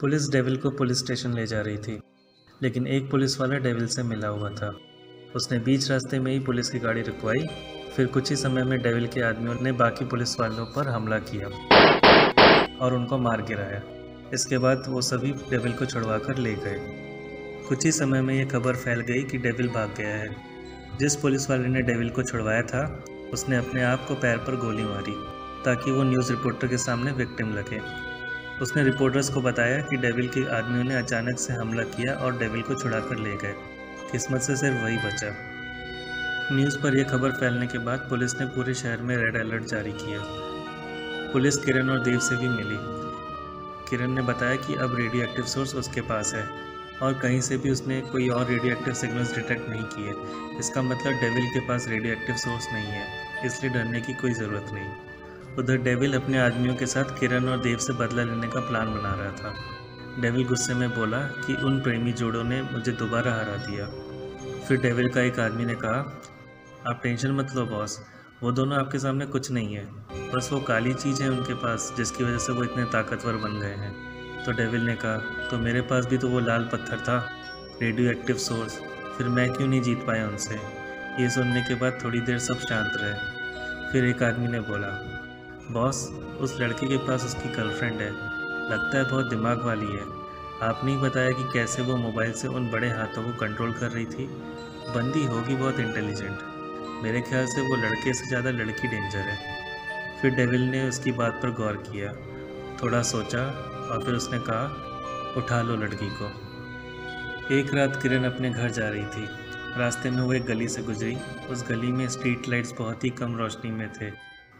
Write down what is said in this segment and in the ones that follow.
Police devil को police station ले जा रही थी, लेकिन एक पुलिस वाला डेविल से मिला हुआ था। उसने बीच रास्ते में ही पुलिस की गाड़ी रुकवाई। फिर कुछ ही समय में डेविल के आदमियों ने बाकी पुलिस वालों पर हमला किया और उनको मार गिराया। इसके बाद वो सभी डेविल को छुड़वा कर ले गए। कुछ ही समय में ये खबर फैल गई कि डेविल भाग गया है। जिस पुलिस वाले ने डेविल को छुड़वाया था, उसने अपने आप को पैर पर गोली मारी ताकि वो न्यूज़ रिपोर्टर के सामने विक्टिम लगे। उसने रिपोर्टर्स को बताया कि डेविल के आदमियों ने अचानक से हमला किया और डेविल को छुड़ा कर ले गए। किस्मत से सिर्फ वही बचा। न्यूज़ पर यह खबर फैलने के बाद पुलिस ने पूरे शहर में रेड अलर्ट जारी किया। पुलिस किरण और देव से भी मिली। किरण ने बताया कि अब रेडियो एक्टिव सोर्स उसके पास है और कहीं से भी उसने कोई और रेडियो एक्टिव सिग्नल्स डिटेक्ट नहीं किए। इसका मतलब डेविल के पास रेडियो एक्टिव सोर्स नहीं है, इसलिए डरने की कोई ज़रूरत नहीं। उधर डेविल अपने आदमियों के साथ किरण और देव से बदला लेने का प्लान बना रहा था। डेविल गुस्से में बोला कि उन प्रेमी जोड़ों ने मुझे दोबारा हरा दिया। फिर डेविल का एक आदमी ने कहा, आप टेंशन मत लो बॉस, वो दोनों आपके सामने कुछ नहीं है, बस वो काली चीज़ है उनके पास जिसकी वजह से वो इतने ताकतवर बन गए हैं। तो डेविल ने कहा, तो मेरे पास भी तो वो लाल पत्थर था, रेडियो एक्टिव सोर्स, फिर मैं क्यों नहीं जीत पाया उनसे। ये सुनने के बाद थोड़ी देर सब शांत रहे। फिर एक आदमी ने बोला, बॉस, उस लड़के के पास उसकी गर्लफ्रेंड है, लगता है बहुत दिमाग वाली है। आपने ही बताया कि कैसे वो मोबाइल से उन बड़े हाथों को कंट्रोल कर रही थी। बंदी होगी बहुत इंटेलिजेंट। मेरे ख्याल से वो लड़के से ज़्यादा लड़की डेंजर है। फिर डेविल ने उसकी बात पर गौर किया, थोड़ा सोचा और फिर उसने कहा, उठा लो लड़की को। एक रात किरण अपने घर जा रही थी। रास्ते में वो एक गली से गुजरी। उस गली में स्ट्रीट लाइट्स बहुत ही कम रोशनी में थे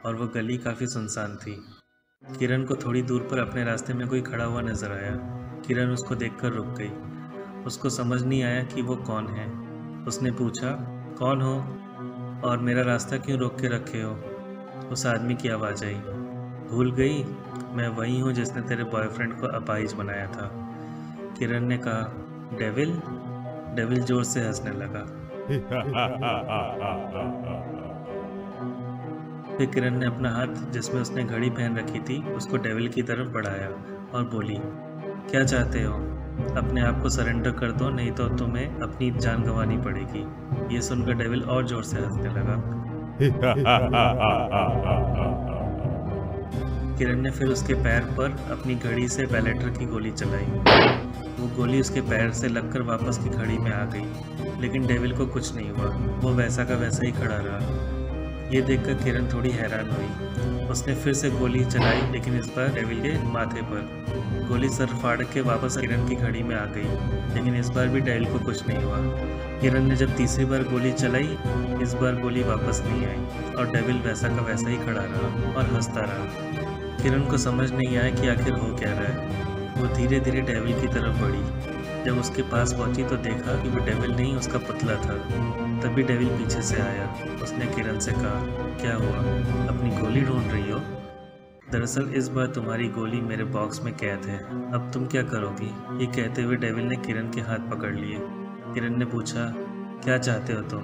और वो गली काफ़ी सुनसान थी। किरण को थोड़ी दूर पर अपने रास्ते में कोई खड़ा हुआ नजर आया। किरण उसको देखकर रुक गई। उसको समझ नहीं आया कि वो कौन है। उसने पूछा, कौन हो और मेरा रास्ता क्यों रोक के रखे हो। उस आदमी की आवाज़ आई, भूल गई, मैं वही हूँ जिसने तेरे बॉयफ्रेंड को अपाहिज बनाया था। किरण ने कहा, डेविल। डेविल जोर से हंसने लगा। फिर किरण ने अपना हाथ जिसमें उसने घड़ी पहन रखी थी उसको डेविल की तरफ बढ़ाया और बोली, क्या चाहते हो, अपने आप को सरेंडर कर दो, नहीं तो तुम्हें अपनी जान गंवानी पड़ेगी। ये सुनकर डेविल और जोर से हंसने लगा। किरण ने फिर उसके पैर पर अपनी घड़ी से बैलेटर की गोली चलाई। वो गोली उसके पैर से लगकर वापस की घड़ी में आ गई, लेकिन डेविल को कुछ नहीं हुआ। वो वैसा का वैसा ही खड़ा रहा। ये देखकर किरण थोड़ी हैरान हुई। उसने फिर से गोली चलाई, लेकिन इस बार डेविल के माथे पर। गोली सर फाड़ के वापस किरण की घड़ी में आ गई, लेकिन इस बार भी डेविल को कुछ नहीं हुआ। किरण ने जब तीसरी बार गोली चलाई, इस बार गोली वापस नहीं आई और डेविल वैसा का वैसा ही खड़ा रहा और हंसता रहा। किरण को समझ नहीं आया कि आखिर हो क्या रहा है। वो धीरे धीरे डेविल की तरफ बढ़ी। जब उसके पास पहुंची तो देखा कि वो डेविल नहीं, उसका पुतला था। तभी डेविल पीछे से आया। उसने किरण से कहा, क्या हुआ, अपनी गोली ढूंढ रही हो। दरअसल इस बार तुम्हारी गोली मेरे बॉक्स में कैद है, अब तुम क्या करोगी। ये कहते हुए डेविल ने किरण के हाथ पकड़ लिए। किरण ने पूछा, क्या चाहते हो तुम।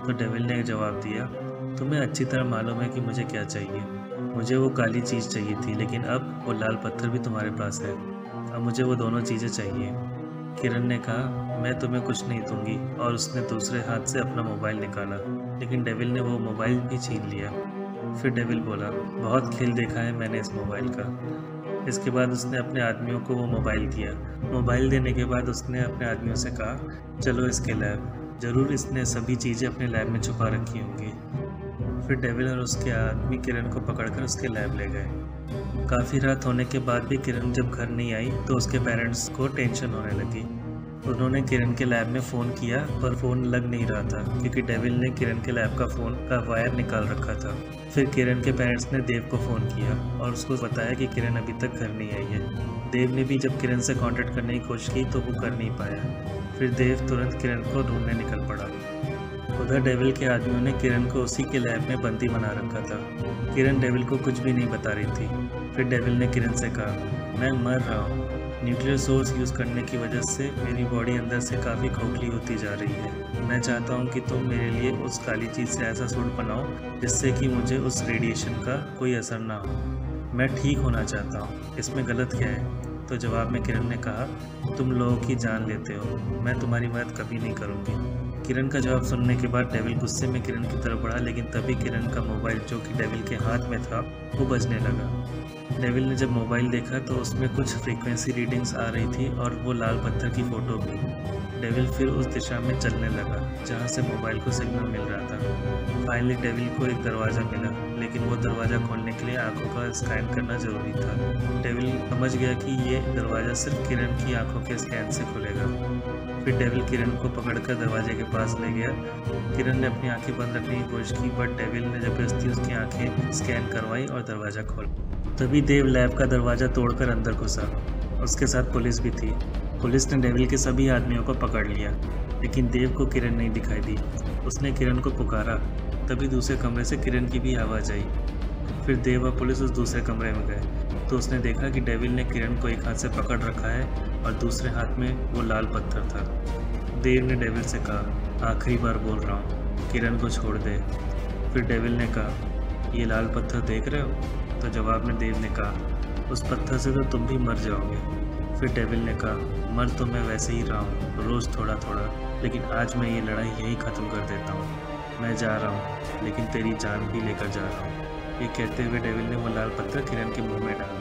तो डेविल ने जवाब दिया, तुम्हें अच्छी तरह मालूम है कि मुझे क्या चाहिए। मुझे वो काली चीज़ चाहिए थी, लेकिन अब वो लाल पत्थर भी तुम्हारे पास है। अब मुझे वो दोनों चीज़ें चाहिए। किरण ने कहा, मैं तुम्हें कुछ नहीं दूंगी, और उसने दूसरे हाथ से अपना मोबाइल निकाला, लेकिन डेविल ने वो मोबाइल भी छीन लिया। फिर डेविल बोला, बहुत खेल देखा है मैंने इस मोबाइल का। इसके बाद उसने अपने आदमियों को वो मोबाइल दिया। मोबाइल देने के बाद उसने अपने आदमियों से कहा, चलो इसके लैब, ज़रूर इसने सभी चीज़ें अपने लैब में छुपा रखी होंगी। फिर डेविल और उसके आदमी किरण को पकड़कर उसके लैब ले गए। काफ़ी रात होने के बाद भी किरण जब घर नहीं आई तो उसके पेरेंट्स को टेंशन होने लगी। उन्होंने किरण के लैब में फ़ोन किया पर फ़ोन लग नहीं रहा था, क्योंकि डेविल ने किरण के लैब का फ़ोन का वायर निकाल रखा था। फिर किरण के पेरेंट्स ने देव को फ़ोन किया और उसको बताया कि किरण अभी तक घर नहीं आई है। देव ने भी जब किरण से कांटेक्ट करने की कोशिश की तो वो कर नहीं पाया। फिर देव तुरंत किरण को ढूंढने निकल पड़ा। उधर डेविल के आदमियों ने किरण को उसी के लैब में बंदी बना रखा था। किरण डेविल को कुछ भी नहीं बता रही थी। फिर डेविल ने किरण से कहा, मैं मर रहा हूँ, न्यूक्लियर सोर्स यूज़ करने की वजह से मेरी बॉडी अंदर से काफ़ी खोखली होती जा रही है। मैं चाहता हूँ कि तुम मेरे लिए उस काली चीज़ से ऐसा सूट बनाओ जिससे कि मुझे उस रेडिएशन का कोई असर ना हो। मैं ठीक होना चाहता हूँ, इसमें गलत क्या है। तो जवाब में किरण ने कहा, तुम लोगों की जान लेते हो, मैं तुम्हारी मदद कभी नहीं करूँगी। किरण का जवाब सुनने के बाद डेविल गुस्से में किरण की तरफ बढ़ा, लेकिन तभी किरण का मोबाइल जो कि डेविल के हाथ में था वो बजने लगा। डेविल ने जब मोबाइल देखा तो उसमें कुछ फ्रीक्वेंसी रीडिंग्स आ रही थी और वो लाल पत्थर की फ़ोटो भी। डेविल फिर उस दिशा में चलने लगा जहाँ से मोबाइल को सिग्नल मिल रहा था। फाइनली डेविल को एक दरवाज़ा मिला, लेकिन वो दरवाज़ा खोलने के लिए आंखों का स्कैन करना ज़रूरी था। डेविल समझ गया कि ये दरवाज़ा सिर्फ किरण की आंखों के स्कैन से खुलेगा। फिर डेविल किरण को पकड़कर दरवाजे के पास ले गया। किरण ने अपनी आंखें बंद रखने की कोशिश की, बट डेविल ने जबरदस्ती उसकी आंखें स्कैन करवाई और दरवाज़ा खोला। तभी देव लैब का दरवाज़ा तोड़कर अंदर घुसा। उसके साथ पुलिस भी थी। पुलिस ने डेविल के सभी आदमियों को पकड़ लिया, लेकिन देव को किरण नहीं दिखाई दी। उसने किरण को पुकारा, तभी दूसरे कमरे से किरण की भी आवाज़ आई। फिर देव और पुलिस उस दूसरे कमरे में गए तो उसने देखा कि डेविल ने किरण को एक हाथ से पकड़ रखा है और दूसरे हाथ में वो लाल पत्थर था। देव ने डेविल से कहा, आखिरी बार बोल रहा हूँ, किरण को छोड़ दे। फिर डेविल ने कहा, ये लाल पत्थर देख रहे हो? तो जवाब में देव ने कहा, उस पत्थर से तो तुम भी मर जाओगे। फिर डेविल ने कहा, मर तो मैं वैसे ही रहा हूँ, रोज़ थोड़ा थोड़ा, लेकिन आज मैं ये लड़ाई यहीं ख़त्म कर देता हूँ। मैं जा रहा हूँ, लेकिन तेरी जान भी लेकर जा रहा हूँ। ये कहते हुए डेविल ने वो लाल पत्थर किरण के मुंह में डाला।